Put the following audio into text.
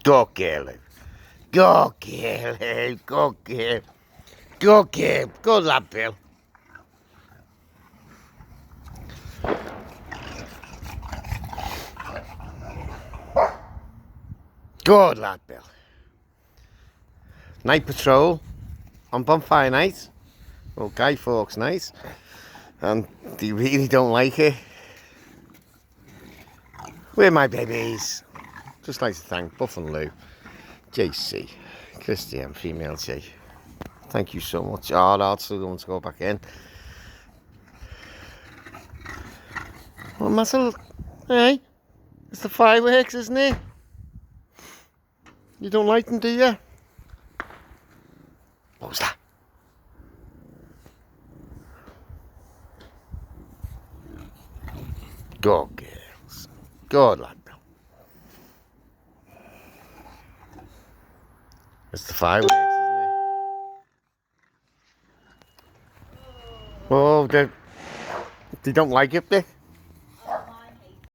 Go, girl. Go, girl. Go, girl. Go, girl. Go, lad, Bill. Good lad, Bill. Night patrol on bonfire night. Well, Guy Fawkes night. And they really don't like it. Where are my babies? Just like to thank Buff and Lou, JC, Christian, female J. Thank you so much. Oh, I'll still going to go back in. Well, Master, hey, it's the fireworks, isn't it? You don't like them, do you? What was that? Go, girls. Go, lad. It's the fireworks, isn't it? Oh, they don't like it, they?